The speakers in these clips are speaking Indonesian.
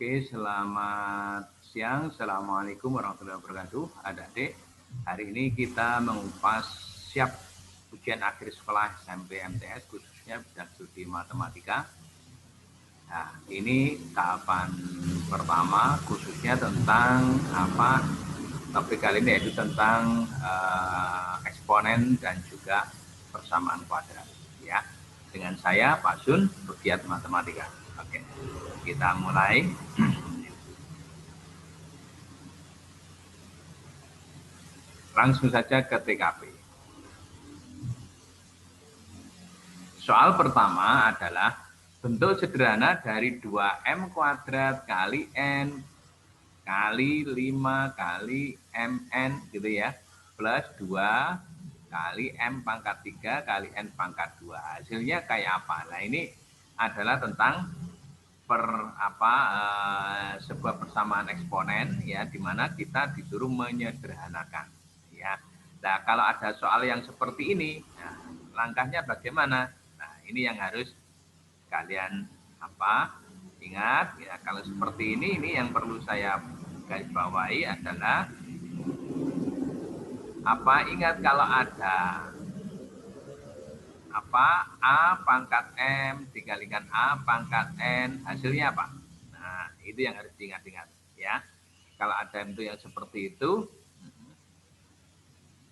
Oke, selamat siang. Assalamualaikum warahmatullahi wabarakatuh. Adik-adik, hari ini kita mengupas siap ujian akhir sekolah SMP MTS, khususnya bidang studi matematika. Nah, ini tahapan pertama, khususnya tentang topik kali ini, yaitu tentang eksponen dan juga persamaan kuadrat. Ya, dengan saya Pak Sun, pegiat matematika. Oke, kita mulai. Langsung saja ke TKP. Soal pertama adalah bentuk sederhana dari 2M kuadrat kali N kali 5 kali MN gitu ya, plus 2 kali M pangkat 3 kali N pangkat 2. Hasilnya kayak apa? Nah, ini adalah tentang sebuah persamaan eksponen ya, di mana kita disuruh menyederhanakan ya. Nah, kalau ada soal yang seperti ini, nah, langkahnya bagaimana? Nah, ini yang harus kalian ingat ya. Kalau seperti ini yang perlu saya garis bawahi adalah ingat kalau ada A pangkat M dikalikan A pangkat N, hasilnya apa? Nah, itu yang harus diingat-ingat ya. Kalau ada bentuk yang seperti itu,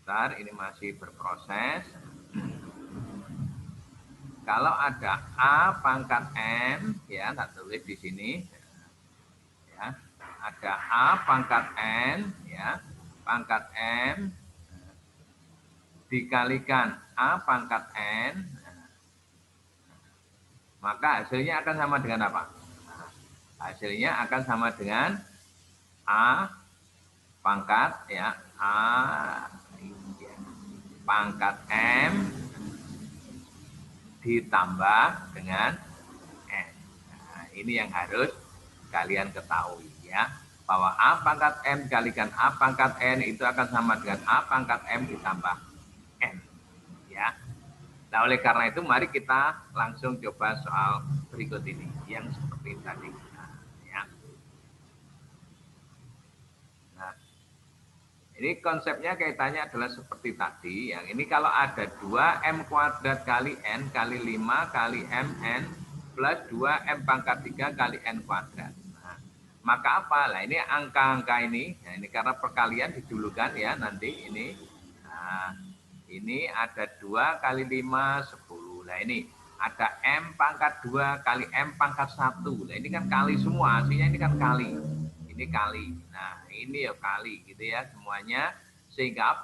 bentar, ini masih berproses. Kalau ada A pangkat M, ya, tak tulis di sini. Ya, ada A pangkat N, ya, pangkat M dikalikan A pangkat N, maka hasilnya akan sama dengan apa? Hasilnya akan sama dengan A pangkat ya, A pangkat M ditambah dengan N. Nah, ini yang harus kalian ketahui ya, bahwa A pangkat M dikalikan A pangkat N itu akan sama dengan A pangkat M ditambah N ya. Nah, oleh karena itu mari kita langsung coba soal berikut ini yang seperti tadi. Nah, ini konsepnya kaitannya adalah seperti tadi. Yang ini kalau ada 2M kuadrat kali N kali 5 kali MN plus 2M pangkat 3 kali N kuadrat. Nah, maka apa? Nah, ini angka-angka ini. Nah, ini karena perkalian didulukan ya nanti ini. Nah, ini ada 2 kali 5, 10. Nah, ini ada M pangkat 2 kali M pangkat 1. Nah, ini kan kali semua. Artinya ini kan kali. Ini kali. Nah, ini ya kali gitu ya semuanya. Sehingga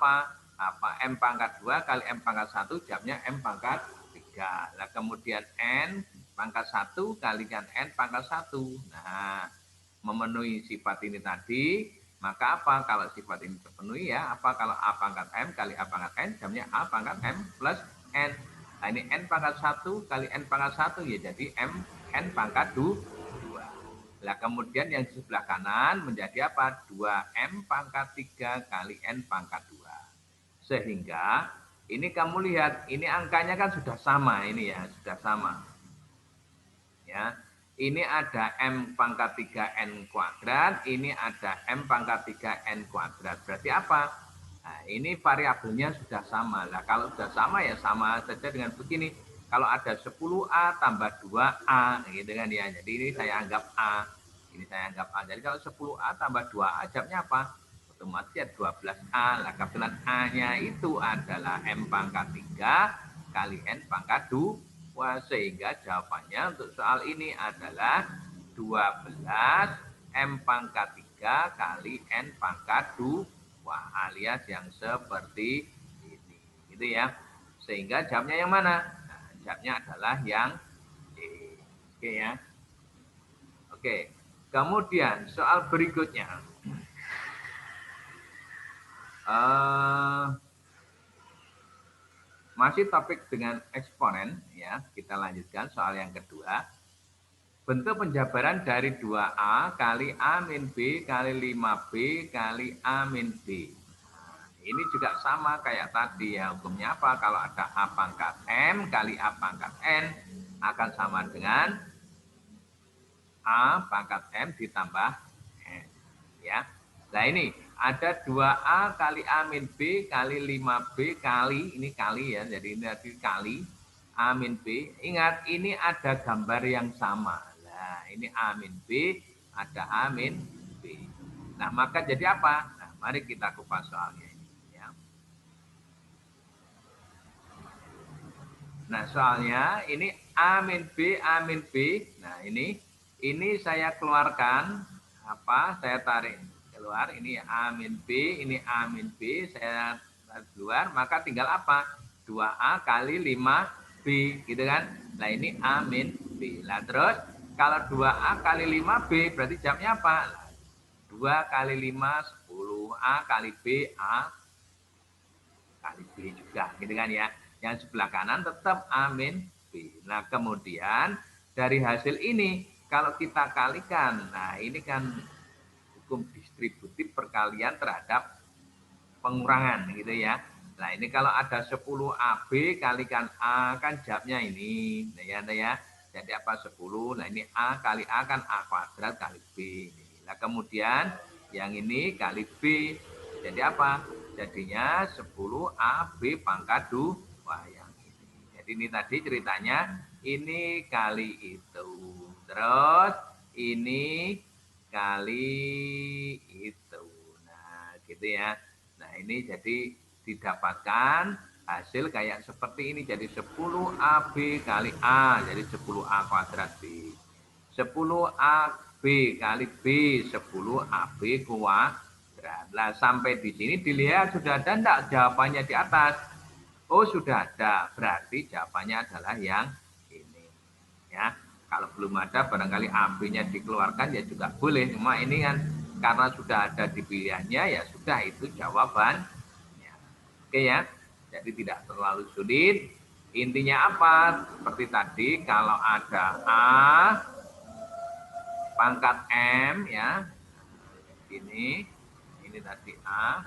M pangkat 2 kali M pangkat 1 jamnya M pangkat 3. Nah, kemudian N pangkat 1 kalikan N pangkat 1. Nah, memenuhi sifat ini tadi, maka kalau sifat ini terpenuhi ya, kalau A pangkat M kali A pangkat N jamnya A pangkat M plus N. Nah, ini N pangkat 1 kali N pangkat 1 ya jadi N pangkat 2. Nah, kemudian yang di sebelah kanan menjadi apa? 2M pangkat 3 kali N pangkat 2. Sehingga ini kamu lihat, ini angkanya kan sudah sama ini ya, sudah sama. Ya. Ini ada M pangkat 3N kuadrat, ini ada M pangkat 3N kuadrat. Berarti apa? Nah, ini variabelnya sudah sama. Nah, kalau sudah sama ya sama saja dengan begini. Kalau ada 10A tambah 2A, gitu kan ya. Jadi ini saya anggap A. Ini saya anggap A. Jadi kalau 10A tambah 2A, jawabnya apa? Otomatis ya 12A. Nah, kebetulan A-nya itu adalah M pangkat 3 kali N pangkat 2. Wah, sehingga jawabannya untuk soal ini adalah 12 M pangkat 3 kali N pangkat 2 alias yang seperti ini. Gitu ya. Sehingga jawabnya yang mana? Nah, jawabnya adalah yang D. Oke ya. Oke. Kemudian soal berikutnya. Masih topik dengan eksponen ya, kita lanjutkan soal yang kedua. Bentuk penjabaran dari 2A kali A min B kali 5B kali A min B. Nah, ini juga sama kayak tadi ya, hukumnya apa? Kalau ada A pangkat M kali A pangkat N akan sama dengan A pangkat M ditambah N. Ya. Nah ini ada 2A kali A min B kali 5B kali, ini kali ya, jadi ini tadi kali A min B. Ingat ini ada gambar yang sama. Nah ini A min B, ada A min B. Nah maka jadi apa? Nah mari kita kupas soalnya ini. Ya. Nah soalnya ini A min B, A min B. Nah ini saya keluarkan, apa? Saya tarik keluar, ini A min B, ini A min B, saya tarik keluar, maka tinggal apa? 2A kali 5B, gitu kan? Nah ini A min B. Nah terus kalau 2A kali 5B berarti jawabnya apa? 2 kali 5, 10A kali B, A kali B juga, gitu kan ya? Yang sebelah kanan tetap A min B. Nah kemudian dari hasil ini kalau kita kalikan, nah ini kan hukum distributif perkalian terhadap pengurangan gitu ya. Nah ini kalau ada 10 AB kalikan A kan jawabnya ini. Nah ya. Jadi apa 10? Nah ini A kali A kan A kuadrat kali B. Nah kemudian yang ini kali B. Jadi apa? Jadinya 10 AB pangkat 2 yang ini. Jadi ini tadi ceritanya ini kali itu. Terus ini kali itu. Nah gitu ya. Nah ini jadi didapatkan hasil kayak seperti ini. Jadi 10AB kali A. Jadi 10A kuadrat B. 10AB kali B. 10AB kuadrat. Nah sampai di sini dilihat sudah ada enggak jawabannya di atas? Oh sudah ada. Berarti jawabannya adalah yang ini. Ya. Kalau belum ada barangkali AB-nya dikeluarkan ya juga boleh. Cuma ini kan karena sudah ada di pilihannya ya sudah itu jawaban. Oke ya, jadi tidak terlalu sulit. Intinya apa? Seperti tadi, kalau ada A pangkat M ya, ini tadi A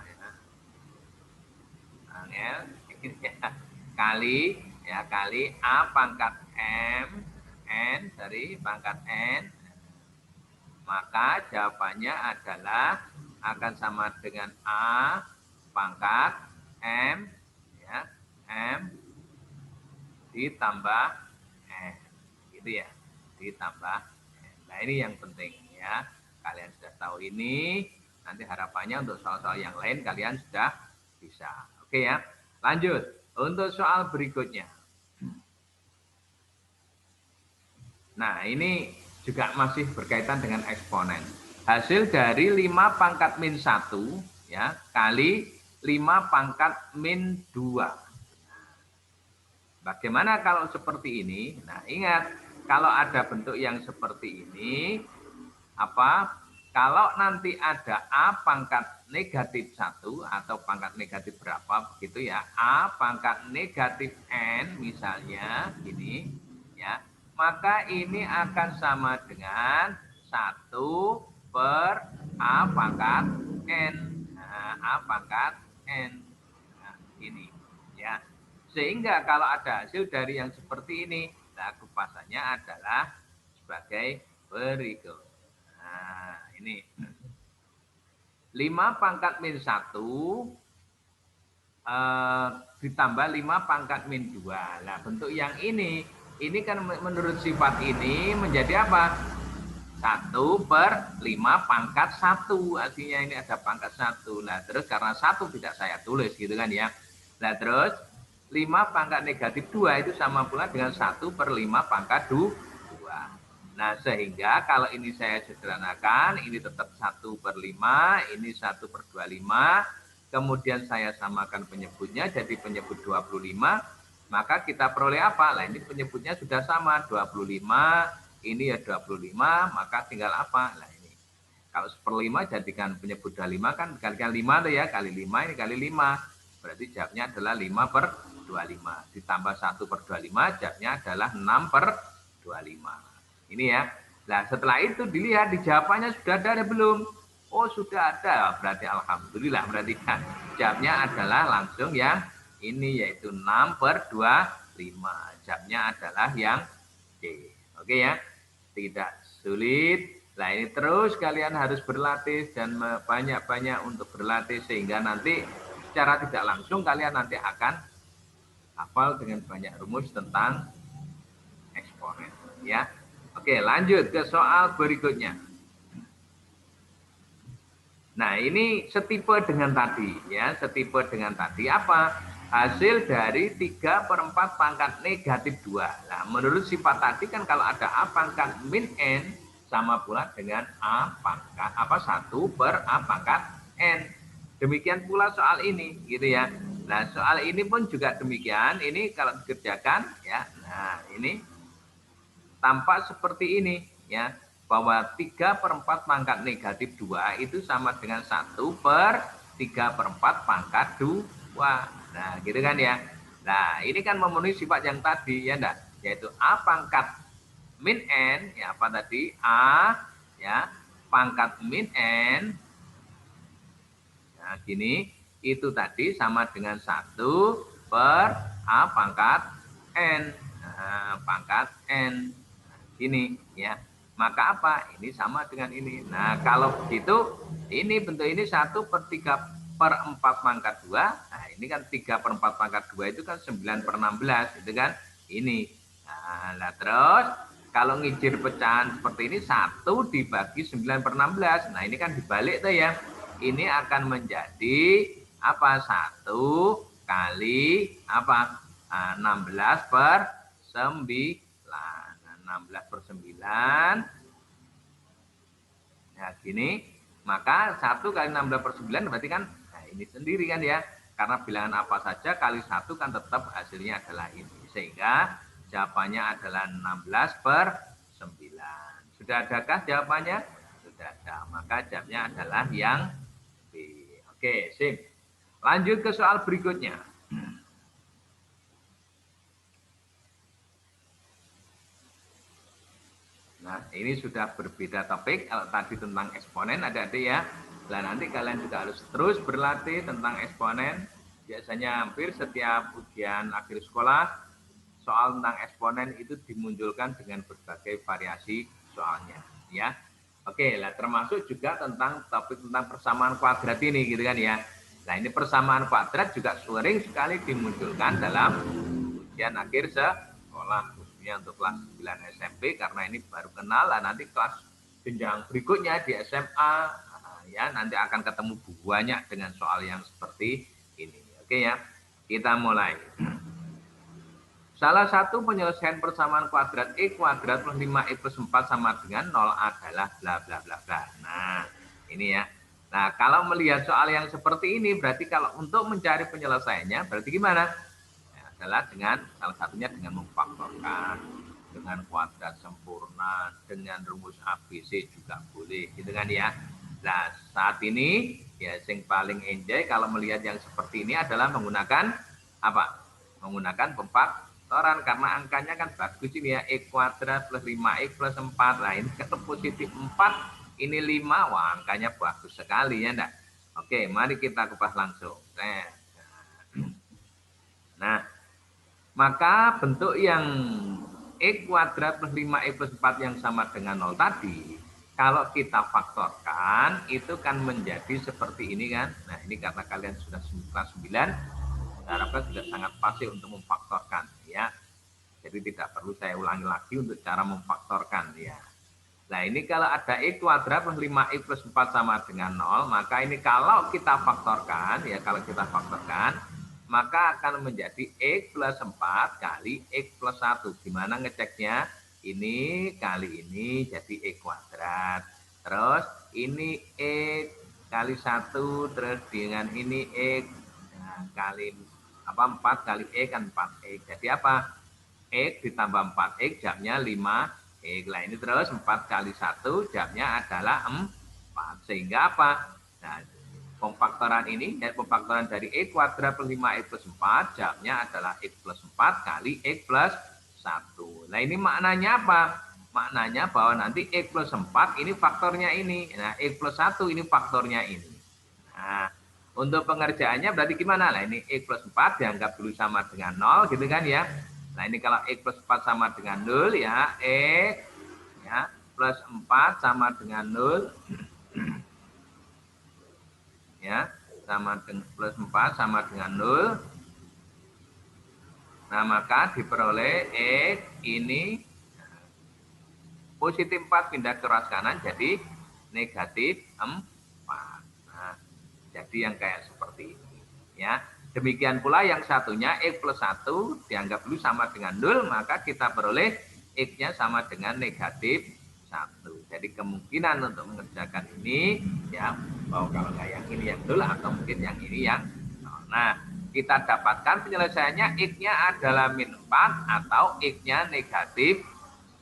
ya, kali A pangkat M N dari pangkat N, maka jawabannya adalah akan sama dengan A pangkat M ya, M ditambah N gitu ya, ditambah N. Nah ini yang penting ya, kalian sudah tahu ini, nanti harapannya untuk soal-soal yang lain kalian sudah bisa. Oke ya, lanjut untuk soal berikutnya. Nah ini juga masih berkaitan dengan eksponen. Hasil dari 5 pangkat min 1 ya, kali 5 pangkat min 2. Bagaimana kalau seperti ini? Nah, ingat, kalau ada bentuk yang seperti ini, apa? Kalau nanti ada A pangkat negatif 1 atau pangkat negatif berapa begitu ya, A pangkat negatif N misalnya, gini ya, maka ini akan sama dengan 1 per A pangkat N. Nah, A pangkat N. Nah, ini ya. Sehingga kalau ada hasil dari yang seperti ini, nah kupasannya adalah sebagai berikut. Nah, ini 5 pangkat min 1 ditambah 5 pangkat min 2. Nah, bentuk yang ini kan menurut sifat ini menjadi apa? 1 per 5 pangkat 1. Artinya ini ada pangkat 1. Nah, terus karena 1 tidak saya tulis gitu kan ya. Nah, terus 5 pangkat negatif 2 itu sama pula dengan 1 per 5 pangkat 2. Nah, sehingga kalau ini saya sederhanakan, ini tetap 1 per 5, ini 1 per 25. Kemudian saya samakan penyebutnya jadi penyebut 25. Maka kita peroleh apa? Nah, ini penyebutnya sudah sama, 25. Ini ya 25, maka tinggal apa? Nah ini. Kalau 1/5 jadikan penyebut 25 kan kalikan 5 tuh ya, kali 5 ini kali 5. Berarti jawabnya adalah 5 per 25. Ditambah 1 per 25, jawabnya adalah 6 per 25. Ini ya. Nah setelah itu dilihat di jawabannya sudah ada belum? Oh sudah ada, berarti alhamdulillah. Berarti kan jawabnya adalah langsung yang ini yaitu 6 per 25. Jawabnya adalah yang D. Oke ya, tidak sulit. Nah ini terus kalian harus berlatih dan banyak-banyak untuk berlatih sehingga nanti secara tidak langsung kalian nanti akan hafal dengan banyak rumus tentang eksponen. Ya, oke lanjut ke soal berikutnya. Nah, ini setipe dengan tadi, ya, setipe dengan tadi apa? Hasil dari 3/4 pangkat negatif 2. Nah, menurut sifat tadi kan kalau ada A pangkat min N, sama pula dengan A pangkat, 1/A pangkat N. Demikian pula soal ini, gitu ya. Nah, soal ini pun juga demikian, ini kalau dikerjakan, ya, nah ini tampak seperti ini, ya, bahwa 3/4 pangkat negatif 2 itu sama dengan 1/3/4 pangkat 2. Nah, gitu kan ya. Nah, ini kan memenuhi sifat yang tadi, ya enggak? Yaitu A pangkat min N, ya apa tadi? A, ya, pangkat min N. Nah, gini, itu tadi sama dengan 1/A pangkat N. Nah, pangkat N. Ini ya, maka apa ini sama dengan ini. Nah kalau begitu ini bentuk ini 1/3/4 pangkat 2. Nah ini kan 3/4 pangkat 2 itu kan 9/16 itu kan ini. Nah terus kalau ngijir pecahan seperti ini 1 dibagi 9/16. Nah ini kan dibalik tuh ya, ini akan menjadi apa, 1 kali apa, 16/9. 16/9. Nah, gini. Maka 1 kali 16/9 berarti kan, nah ini sendiri kan ya. Karena bilangan apa saja kali 1 kan tetap hasilnya adalah ini. Sehingga jawabannya adalah 16/9. Sudah adakah jawabannya? Sudah ada. Maka jawabnya adalah yang B. Oke, sip. Lanjut ke soal berikutnya. Nah, ini sudah berbeda topik. Kalau tadi tentang eksponen, adik-adik ya. Nah, nanti kalian juga harus terus berlatih tentang eksponen. Biasanya hampir setiap ujian akhir sekolah, soal tentang eksponen itu dimunculkan dengan berbagai variasi soalnya. Ya, oke. Lah, termasuk juga tentang topik tentang persamaan kuadrat ini, gitu kan ya. Nah, ini persamaan kuadrat juga sering sekali dimunculkan dalam ujian akhir sekolah. Untuk kelas 9 SMP karena ini baru kenal. Nanti kelas jenjang berikutnya di SMA ya nanti akan ketemu banyak dengan soal yang seperti ini. Oke ya, kita mulai. Salah satu penyelesaian persamaan kuadrat E kuadrat plus 5E plus 4 sama dengan 0 adalah bla bla bla bla. Nah, ini ya. Nah, kalau melihat soal yang seperti ini berarti kalau untuk mencari penyelesaiannya berarti gimana? Adalah dengan salah satunya dengan memfaktorkan dengan kuadrat sempurna, dengan rumus ABC juga boleh, gitu kan ya. Nah, saat ini ya yang paling enjoy kalau melihat yang seperti ini adalah menggunakan apa? Menggunakan pemfaktoran karena angkanya kan bagus ini ya, E kuadrat plus 5X plus 4. Nah, ini kalau positif 4, ini 5, wah angkanya bagus sekali ya enggak? Oke, mari kita kupas langsung. Nah, maka bentuk yang E kuadrat plus 5E plus 4 yang sama dengan 0 tadi, kalau kita faktorkan, itu kan menjadi seperti ini kan. Nah, ini karena kalian sudah kelas 9, saya harapkan sudah sangat pasti untuk memfaktorkan. Ya. Jadi tidak perlu saya ulangi lagi untuk cara memfaktorkan. Ya. Nah, ini kalau ada E kuadrat plus 5E plus 4 sama dengan 0, maka ini kalau kita faktorkan, ya kalau kita faktorkan, maka akan menjadi X plus 4 kali X plus 1. Gimana ngeceknya? Ini kali ini jadi X kuadrat. Terus ini X kali 1, terus dengan ini X. Nah, kali apa 4 kali X kan 4X. Jadi apa? X ditambah 4X jamnya 5X. Nah, ini terus 4 kali 1 jamnya adalah 4. Sehingga apa? Nah, pemfaktoran ini dan pemfaktoran dari E kuadrat plus 5E plus 4 jamnya adalah X plus 4 kali X plus 1. Nah ini maknanya apa? Maknanya bahwa nanti X plus 4 ini faktornya ini. Nah X plus 1 ini faktornya ini. Nah untuk pengerjaannya berarti gimana? Nah ini X plus 4 dianggap dulu sama dengan 0 gitu kan ya. Nah ini kalau X plus 4 sama dengan 0 ya X ya plus 4 sama dengan 0. Ya, sama dengan plus 4 sama dengan 0. Nah, maka diperoleh X ini positif 4 pindah ke ruas kanan jadi negatif 4. Nah, jadi yang kayak seperti ini. Ya, demikian pula yang satunya X plus 1 dianggap dulu sama dengan 0, maka kita peroleh X-nya sama dengan negatif 1. Jadi kemungkinan untuk mengerjakan ini, ya, bahwa kalau nggak yang ini yang 0 atau mungkin yang ini yang 0. Nah, kita dapatkan penyelesaiannya X-nya adalah min 4 atau X-nya negatif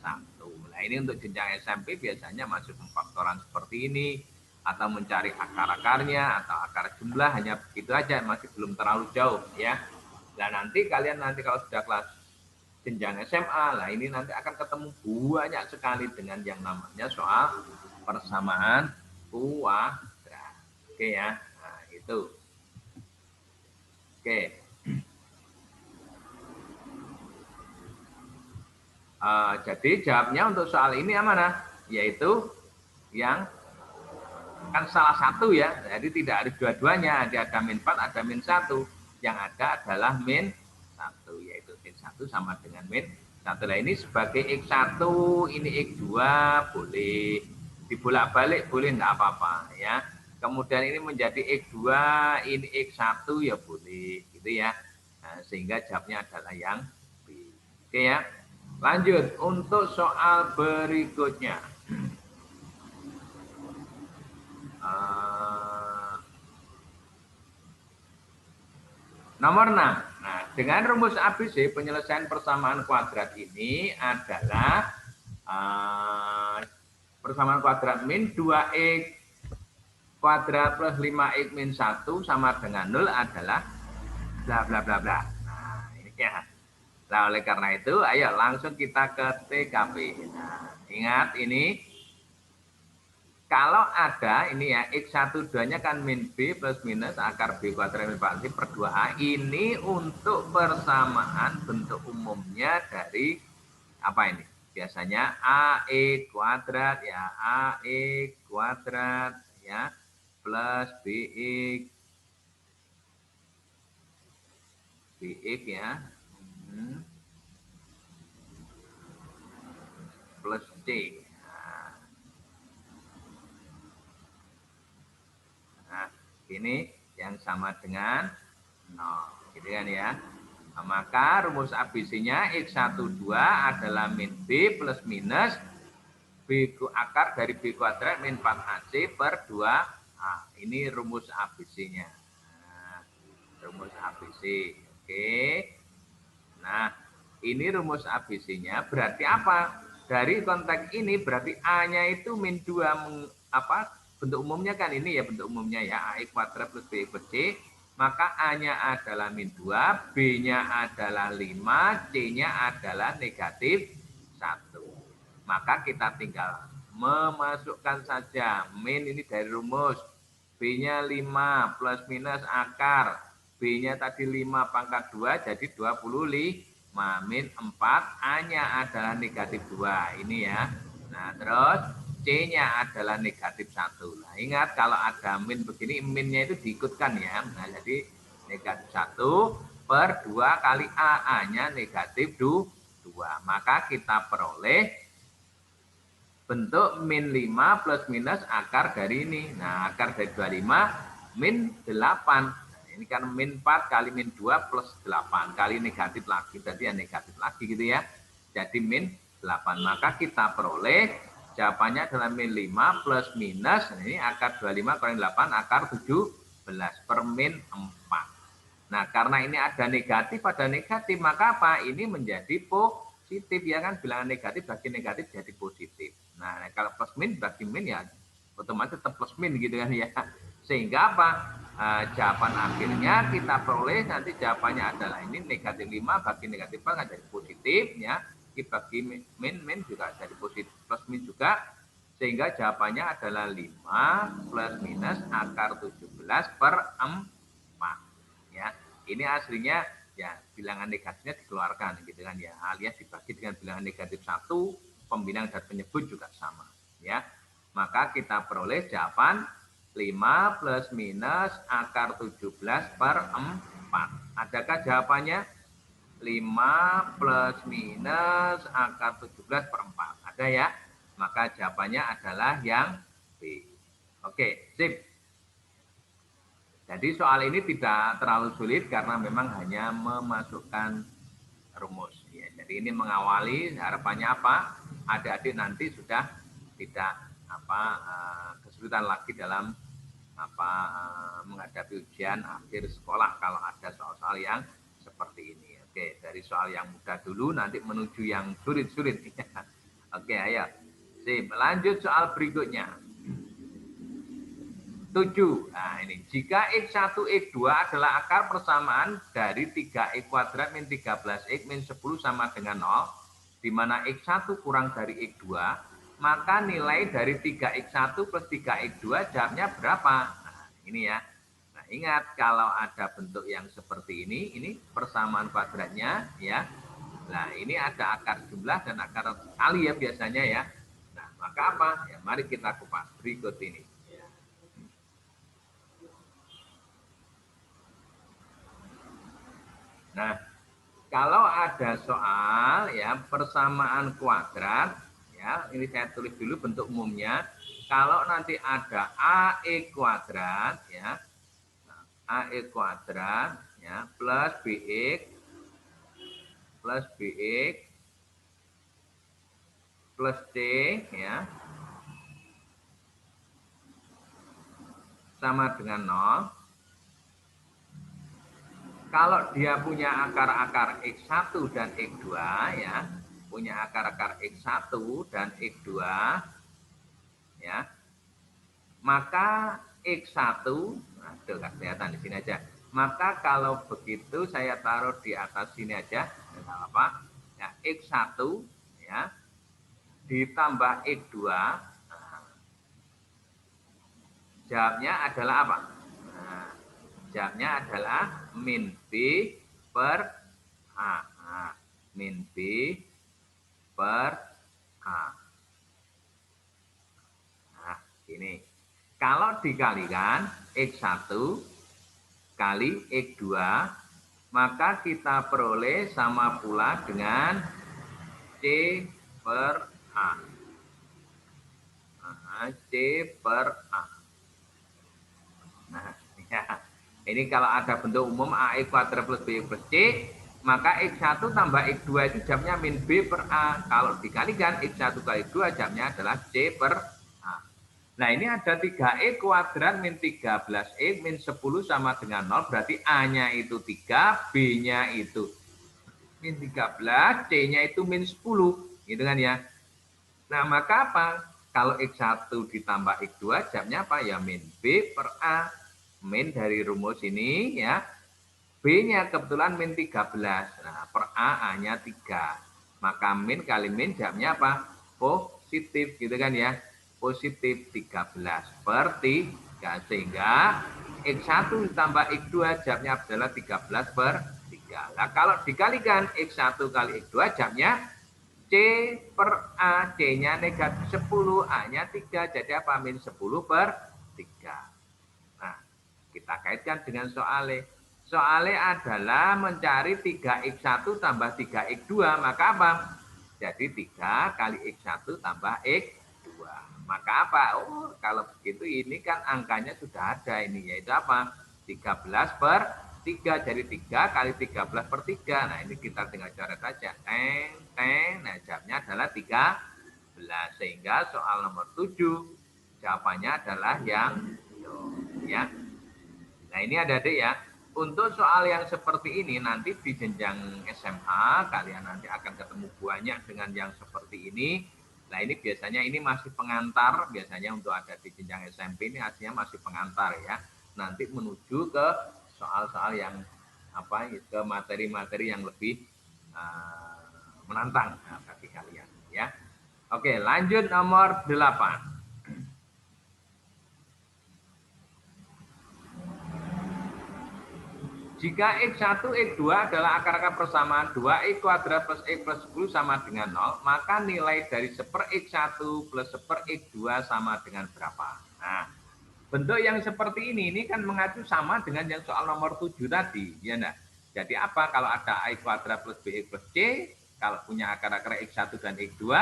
1. Nah, ini untuk jenjang SMP biasanya masuk pemfaktoran seperti ini, atau mencari akar-akarnya atau akar jumlah, hanya begitu aja, masih belum terlalu jauh ya. Dan nanti kalian kalau sudah kelas jenjang SMA lah, ini nanti akan ketemu banyak sekali dengan yang namanya soal persamaan kuadrat. Oke ya, nah itu. Oke. Jadi jawabnya untuk soal ini mana? Yaitu yang kan salah satu ya, jadi tidak ada dua-duanya, ada min 4, ada min 1. Yang ada adalah min 1, yaitu min 1 sama dengan min 1. Nah, ini sebagai X1, ini X2 boleh. Dibolak-balik boleh, enggak apa-apa ya. Kemudian ini menjadi X2, ini X1 ya boleh, gitu ya. Nah, sehingga jawabnya adalah yang B. Oke ya. Lanjut untuk soal berikutnya. Nomor 6. Nah, dengan rumus ABC penyelesaian persamaan kuadrat ini adalah persamaan kuadrat min 2x kuadrat plus 5x min 1 sama dengan 0 adalah bla bla bla bla. Nah, ini ya. Nah, oleh karena itu, ayo langsung kita ke TKP. Nah, ingat ini kalau ada ini ya, X12-nya kan min B plus minus akar B kuadrat min 4 per 2A. Ini untuk persamaan bentuk umumnya dari apa ini? Biasanya AX kuadrat ya, AX kuadrat ya, plus BX. BX ya. Plus C. Ini yang sama dengan 0, gitu kan ya. Nah, maka rumus ABC-nya X12 adalah min B plus minus B akar dari B kuadrat min 4AC per 2A. Ini rumus ABC-nya. Nah, rumus ABC. Oke. Nah, ini rumus ABC-nya berarti apa? Dari konteks ini berarti A-nya itu min 2 bentuk umumnya kan ini ya, bentuk umumnya ya, AX kuadrat plus BX per C, maka A-nya adalah min 2, B-nya adalah 5, C-nya adalah negatif 1. Maka kita tinggal memasukkan saja min ini dari rumus, B-nya 5 plus minus akar, B-nya tadi 5 pangkat 2 jadi 25, min 4, A-nya adalah negatif 2, ini ya. Nah, terus C-nya adalah negatif 1. Nah, ingat kalau ada min begini, min-nya itu diikutkan ya. Nah, jadi negatif 1 per 2 kali A. A-nya negatif 2. Maka kita peroleh bentuk min 5 plus minus akar dari ini. Nah, akar dari 25 min 8. Nah, ini kan min 4 kali min 2 plus 8 kali negatif lagi. Berarti ya negatif lagi gitu ya. Jadi min 8. Maka kita peroleh jawabannya adalah min 5 plus minus, ini akar 25 kurang 8, akar 17 per min 4. Nah, karena ini ada negatif, maka apa? Ini menjadi positif, ya kan? Bilangan negatif bagi negatif jadi positif. Nah, kalau plus min bagi min ya otomatis tetap plus min gitu kan ya. Sehingga apa? Jawaban akhirnya kita peroleh nanti jawabannya adalah ini negatif 5 bagi negatif 4 kan jadi positif ya. Bagi min juga jadi positif plus min juga, sehingga jawabannya adalah 5 plus minus akar 17 per 4 ya. Ini aslinya ya bilangan negatifnya dikeluarkan gitu kan ya, alias dibagi dengan bilangan negatif 1 pembilang dan penyebut juga sama. Ya, maka kita peroleh jawaban 5 plus minus akar 17 per 4. Adakah jawabannya? 5 plus minus akar 17 per 4. Ada ya? Maka jawabannya adalah yang B. Oke, sip. Jadi soal ini tidak terlalu sulit karena memang hanya memasukkan rumus. Ya, jadi ini mengawali, harapannya apa? Adik-adik nanti sudah tidak kesulitan lagi dalam menghadapi ujian akhir sekolah kalau ada soal-soal yang seperti ini. Oke, dari soal yang mudah dulu nanti menuju yang sulit-sulit. Oke, ayo. Sip, lanjut soal berikutnya. 7. Nah, ini jika X1, X2 adalah akar persamaan dari 3X kuadrat min 13X min 10 sama dengan 0, di mana X1 kurang dari X2, maka nilai dari 3X1 plus 3X2 jawabnya berapa? Nah, ini ya. Nah, ingat kalau ada bentuk yang seperti ini persamaan kuadratnya ya. Nah, ini ada akar jumlah dan akar kali ya biasanya ya. Nah, maka apa? Ya, mari kita kupas berikut ini. Nah, kalau ada soal ya persamaan kuadrat ya, ini saya tulis dulu bentuk umumnya. Kalau nanti ada AX kuadrat ya, AX kuadrat ya plus BX plus C ya sama dengan 0. Kalau dia punya akar-akar X1 dan X2 ya, punya akar-akar X1 dan X2 ya, maka X1, nah, tuh kelihatan di sini aja. Maka kalau begitu saya taruh di atas sini aja, enggak apa? Ya, X1 ya ditambah X2, nah, jawabnya adalah apa? Nah, jawabnya adalah min B per A. Nah, min B per A. Nah, ini. Kalau dikalikan X1 kali X2, maka kita peroleh sama pula dengan C per A. Nah, C per A. Nah, ya. Ini kalau ada bentuk umum AX kuadrat plus B plus C, maka X1 tambah X2 itu jawabnya min B per A. Kalau dikalikan X1 kali X2 jawabnya adalah C per A. Nah, ini ada 3X kuadrat min 13X min 10 sama dengan 0. Berarti A-nya itu 3, B-nya itu min 13, C-nya itu min 10. Gitu kan ya. Nah, maka apa? Kalau X1 ditambah X2 jawabnya apa? Ya min B per A. Min dari rumus ini ya. B-nya kebetulan min 13. Nah, per A-nya 3. Maka min kali min jawabnya apa? Positif gitu kan ya. Positif 13 per 3. Sehingga X1 ditambah X2 jawabnya adalah 13 per 3. Nah, kalau dikalikan X1 kali X2 jawabnya C per A, C-nya negatif 10, A-nya 3. Jadi apa? Min 10 per 3. Nah, kita kaitkan dengan soalnya. Soalnya adalah mencari 3X1 tambah 3X2. Maka apa? Jadi 3 kali X1 tambah X2. Maka apa? Oh, kalau begitu ini kan angkanya sudah ada ini. Yaitu apa? 13 per 3. Jadi 3 kali 13 per 3. Nah, ini kita tinggal coret saja. Nah, jawabnya adalah 13. Sehingga soal nomor 7 jawabannya adalah yang ya. Nah, ini adik-adik ya. Untuk soal yang seperti ini nanti di jenjang SMA kalian nanti akan ketemu banyak dengan yang seperti ini. Nah, ini biasanya ini masih pengantar, biasanya untuk ada di jenjang SMP ini artinya masih pengantar ya. Nanti menuju ke soal-soal yang ke materi-materi yang lebih menantang bagi kalian ya. Oke, lanjut nomor 8. Jika X1, X2 adalah akar-akar persamaan 2X kuadrat plus X plus 10 sama dengan 0, maka nilai dari 1 X1 plus 1 X2 sama dengan berapa? Nah, bentuk yang seperti ini kan mengacu sama dengan yang soal nomor 7 tadi. Ya, nah. Jadi apa? Kalau ada A kuadrat plus BX plus C, kalau punya akar-akar X1 dan X2,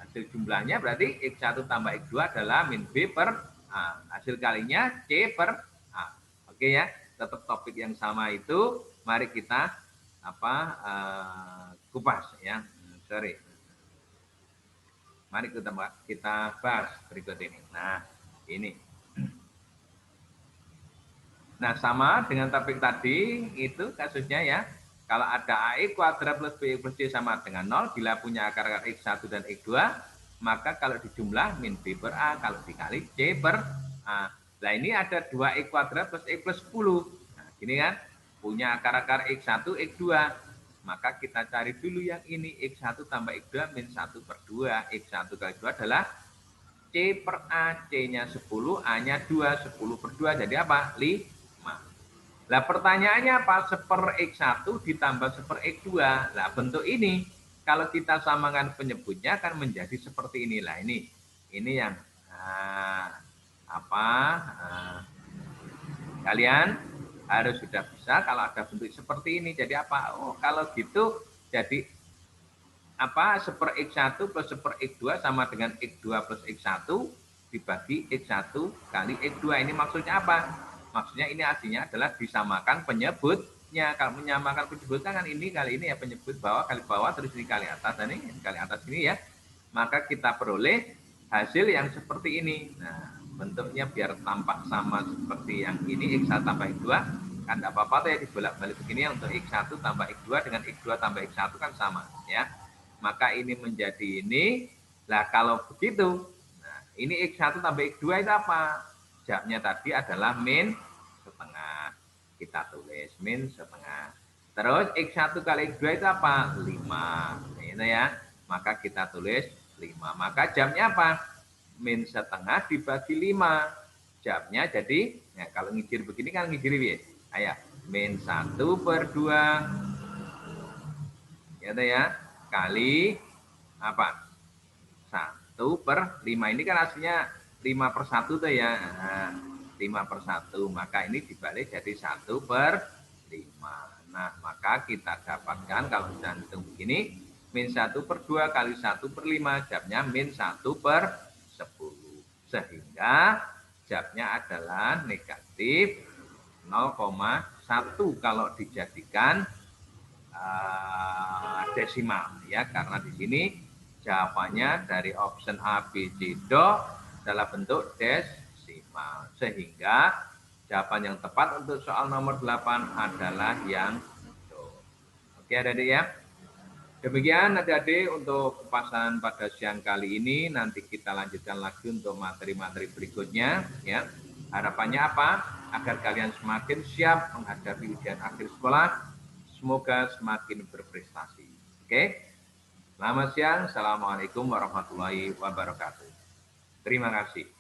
hasil jumlahnya berarti X1 tambah X2 adalah min B per A. Hasil kalinya C per A. Oke ya, tetap topik yang sama itu. Mari kita kupas ya. Sorry. Mari kita bahas berikut ini. Nah, ini. Nah, sama dengan topik tadi, itu kasusnya ya. Kalau ada AX kuadrat plus BX plus C sama dengan 0, bila punya akar-akar X1 dan X2, maka kalau dijumlah min B per A, kalau dikali C per A. Nah, ini ada 2X kuadrat plus X plus 10. Nah, gini kan, punya akar-akar X1, X2. Maka kita cari dulu yang ini, X1 tambah X2 min 1 per 2. X1 kali 2 adalah C per A, C-nya 10, A-nya 2, 10 per 2, jadi apa? 5. Nah, pertanyaannya apa? 1 X1 ditambah 1 X2. Nah, bentuk ini kalau kita samakan penyebutnya akan menjadi seperti inilah. Ini yang kalian harus sudah bisa kalau ada bentuk seperti ini. Jadi apa? Oh, kalau gitu jadi 1 X1 plus 1 X2 sama dengan X2 plus X1 dibagi X1 kali X2. Ini maksudnya apa? Maksudnya ini artinya adalah disamakan penyebutnya. Kalau menyamakan penyebutnya kan ini kali ini ya penyebut bawah kali bawah terus ini kali atas dan ini kali atas ini ya. Maka kita peroleh hasil yang seperti ini. Nah, bentuknya biar tampak sama seperti yang ini X1 tambah X2 kan tidak apa-apa ya dibolak-balik begini ya, untuk X1 tambah X2 dengan X2 tambah X1 kan sama ya. Maka ini menjadi ini. Nah, kalau begitu, nah ini X1 tambah X2 itu apa? Jamnya tadi adalah min setengah. Kita tulis min setengah. Terus X1 kali X2 itu apa? 5. Ini ya. Maka kita tulis 5. Maka jamnya apa? Min setengah dibagi 5. Jamnya jadi, ya kalau ngijir begini kan ngijir ya. Ayo, min 1 per 2. Ya, kali apa? 1 per 5. Ini kan hasilnya 5 per 1 tuh ya. Nah, 5 per 1. Maka ini dibalik jadi 1 per 5. Nah, maka kita dapatkan kalau sudah hitung begini, min 1 per 2 kali 1 per 5, jawabnya min 1 per 10. Sehingga jawabnya adalah negatif 0,1 kalau dijadikan desimal ya, karena di sini jawabannya dari option A, B, C, do dalam bentuk desimal. Sehingga jawaban yang tepat untuk soal nomor 8 adalah yang do. Oke adik-adik ya. Demikian adik-adik untuk kupasan pada siang kali ini. Nanti kita lanjutkan lagi untuk materi-materi berikutnya ya. Harapannya apa? Agar kalian semakin siap menghadapi ujian akhir sekolah. Semoga semakin berprestasi. Oke. Selamat siang. Assalamualaikum warahmatullahi wabarakatuh. Terima kasih.